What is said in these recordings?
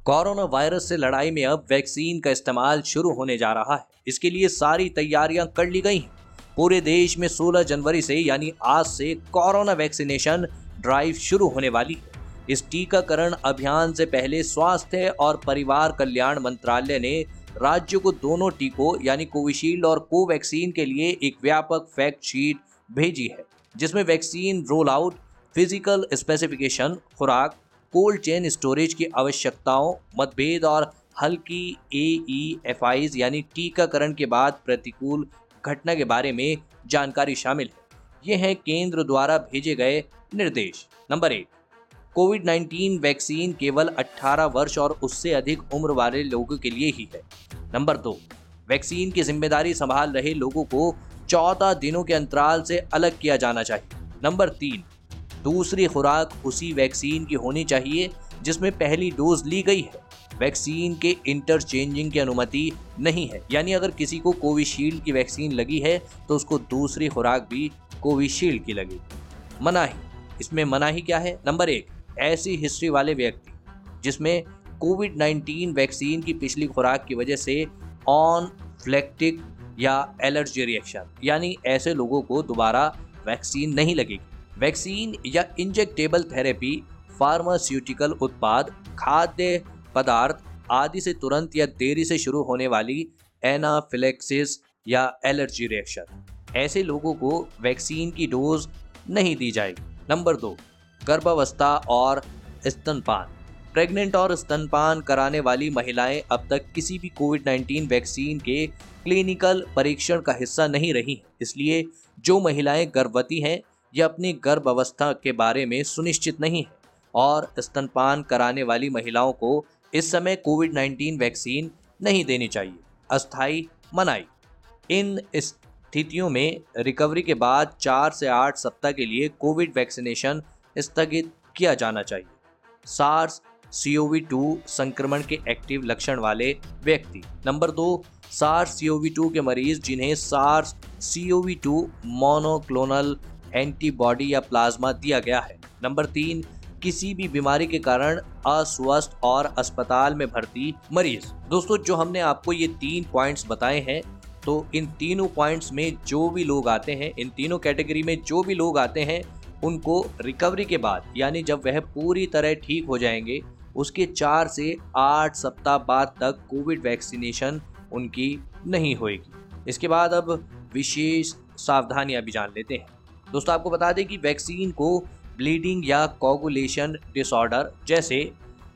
Corona virus से लड़ाई में अब वैक्सीन का इस्तेमाल शुरू होने जा रहा है। इसके लिए सारी तैयारियां कर ली गई हैं। पूरे देश में 16 जनवरी से यानी आज से कोरोना वैक्सीनेशन ड्राइव शुरू होने वाली है। इस टीकाकरण अभियान से पहले स्वास्थ्य और परिवार कल्याण मंत्रालय ने राज्यों को दोनों टीकों यानी कोविशील्ड और कोवैक्सीन के लिए एक व्यापक फैक्ट शीट भेजी है, जिसमें vaccine roll out, physical specification, खुराक, कोल्ड चेन स्टोरेज की आवश्यकताओं, मतभेद और हल्की AEFIs यानी टीकाकरण के बाद प्रतिकूल घटना के बारे में जानकारी शामिल है। ये हैं केंद्र द्वारा भेजे गए निर्देश। नंबर 1, कोविड-19 वैक्सीन केवल 18 वर्ष और उससे अधिक उम्र वाले लोगों के लिए ही है। नंबर 2, वैक्सीन की जिम्मेदारी संभाल रहे लोगों को 14 दिनों के अंतराल से अलग किया जाना चाहिए। नंबर 3, दूसरी खुराक उसी वैक्सीन की होनी चाहिए जिसमें पहली डोज ली गई है। वैक्सीन के इंटरचेंजिंग की अनुमति नहीं है, यानी अगर किसी को कोविशील्ड की वैक्सीन लगी है तो उसको दूसरी खुराक भी कोविशील्ड की लगेगी। मनाही, इसमें मनाही क्या है? नंबर 1, ऐसी हिस्ट्री वाले व्यक्ति जिसमें कोविड-19 वैक्सीन की पिछली खुराक की वजह से ऑनफ्लेक्टिक या एलर्जी रिएक्शन, यानी ऐसे लोगों को दोबारा वैक्सीन नहीं लगेगी। वैक्सीन या इंजेक्टेबल थेरेपी, फार्मास्यूटिकल उत्पाद, खाद्य पदार्थ आदि से तुरंत या देरी से शुरू होने वाली एनाफिलेक्सिस या एलर्जी रिएक्शन, ऐसे लोगों को वैक्सीन की डोज नहीं दी जाएगी। नंबर 2, गर्भावस्था और स्तनपान। प्रेग्नेंट और स्तनपान कराने वाली महिलाएं अब तक किसी भी कोविड-19 वैक्सीन के क्लिनिकल परीक्षण का हिस्सा नहीं रही, इसलिए जो महिलाएं गर्भवती हैं या अपनी गर्भावस्था के बारे में सुनिश्चित नहीं है और स्तनपान कराने वाली महिलाओं को इस समय कोविड-19 वैक्सीन नहीं देनी चाहिए। अस्थायी मनाही, इन स्थितियों में रिकवरी के बाद 4 से 8 सप्ताह के लिए कोविड वैक्सीनेशन स्थगित किया जाना चाहिए। SARS-CoV-2 संक्रमण के एक्टिव लक्षण वाले व्यक्ति। नंबर 2, SARS-CoV-2 के मरीज जिन्हें SARS-CoV-2 मोनोक्लोनल एंटीबॉडी या प्लाज्मा दिया गया है। नंबर 3, किसी भी बीमारी के कारण अस्वस्थ और अस्पताल में भर्ती मरीज। दोस्तों, जो हमने आपको ये 3 पॉइंट्स बताए हैं, तो इन तीनों पॉइंट्स में जो भी लोग आते हैं, इन तीनों कैटेगरी में जो भी लोग आते हैं, उनको रिकवरी के बाद यानी जब वह पूरी तरह ठीक हो जाएंगे उसके 4 से 8 सप्ताह बाद तक कोविड वैक्सीनेशन उनकी नहीं होएगी। इसके बाद अब विशेष सावधानियां भी जान लेते हैं। दोस्तों, आपको बता दें कि वैक्सीन को ब्लीडिंग या कोगुलेशन डिसऑर्डर जैसे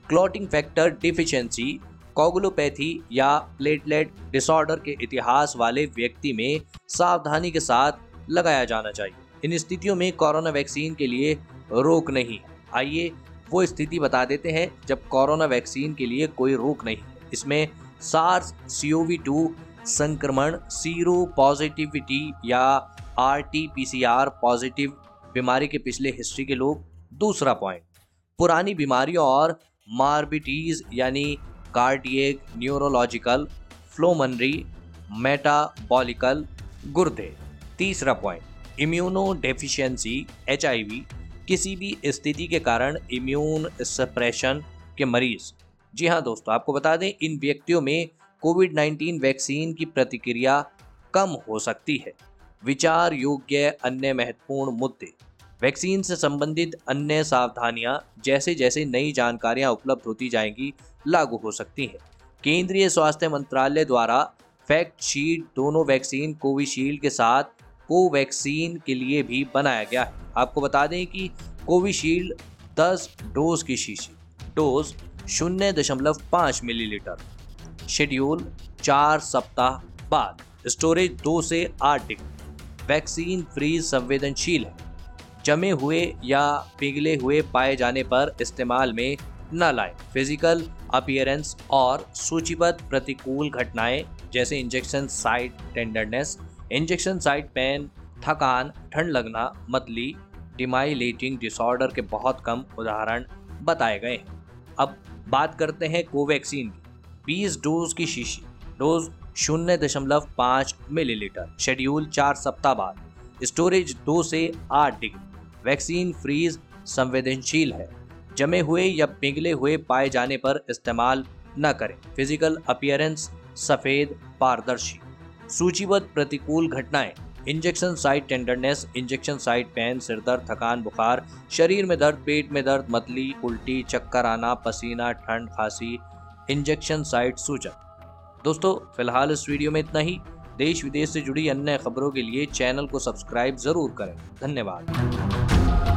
क्लॉटिंग फैक्टर डिफिशिएंसी, कोगुलोपैथी या प्लेटलेट डिसऑर्डर के इतिहास वाले व्यक्ति में सावधानी के साथ लगाया जाना चाहिए। इन स्थितियों में कोरोना वैक्सीन के लिए रोक नहीं। आइए वो स्थिति बता देते हैं जब कोरोना वैक्सीन के लिए कोई रोक नहीं। इसमें SARS-CoV-2 संक्रमण, सीरो पॉजिटिविटी या RT-PCR पॉजिटिव बीमारी के पिछले हिस्ट्री के लोग। दूसरा पॉइंट, पुरानी बीमारियों और मार्बिटीज यानी कार्डियक, न्यूरोलॉजिकल, फ्लोमनरी, मेटाबॉलिकल, गुर्दे। तीसरा पॉइंट, इम्यूनो डेफिशिएंसी HIV, किसी भी स्थिति के कारण इम्यून सप्रेशन के मरीज। जी हाँ दोस्तों, आपको बता दें इन व्यक्तियों में कोविड-19 वैक्सीन की प्रतिक्रिया कम हो सकती है। विचार योग्य अन्य महत्वपूर्ण मुद्दे, वैक्सीन से संबंधित अन्य सावधानियां जैसे जैसे नई जानकारियां उपलब्ध होती जाएंगी लागू हो सकती हैं। केंद्रीय स्वास्थ्य मंत्रालय द्वारा फैक्ट शीट दोनों वैक्सीन कोविशील्ड के साथ कोवैक्सीन के लिए भी बनाया गया है। आपको बता दें कि कोविशील्ड 10 डोज की शीशी, डोज 0.5 मिलीलीटर, शेड्यूल 4 सप्ताह बाद, स्टोरेज 2 से 8 डिग्री, वैक्सीन फ्रीज संवेदनशील है, जमे हुए या पिघले हुए पाए जाने पर इस्तेमाल में न लाएं। फिजिकल अपीयरेंस और सूचीबद्ध प्रतिकूल घटनाएं जैसे injection site tenderness, injection site pain, थकान, ठंड लगना, मतली, डिमाइलेटिंग डिसऑर्डर के बहुत कम उदाहरण बताए गए हैं। अब बात करते हैं कोवैक्सीन की। 20 डोज की शीशी, डोज 0.5 मिलीलीटर, शेड्यूल 4 सप्ताह बाद, स्टोरेज 2 से 8 डिग्री, वैक्सीन फ्रीज संवेदनशील है, जमे हुए या पिघले हुए पाए जाने पर इस्तेमाल न करें। फिजिकल अपीयरेंस सफेद पारदर्शी। सूचीबद्ध प्रतिकूल घटनाएं: injection site tenderness, injection site pain, सिरदर्द, थकान, बुखार, शरीर में दर्द, पेट में दर्द, मतली, उल्टी, चक्कर आना, पसीना, ठंड, खांसी, इंजेक्शन साइट सूजन। दोस्तों फिलहाल इस वीडियो में इतना ही। देश विदेश से जुड़ी अन्य खबरों के लिए चैनल को सब्सक्राइब जरूर करें। धन्यवाद।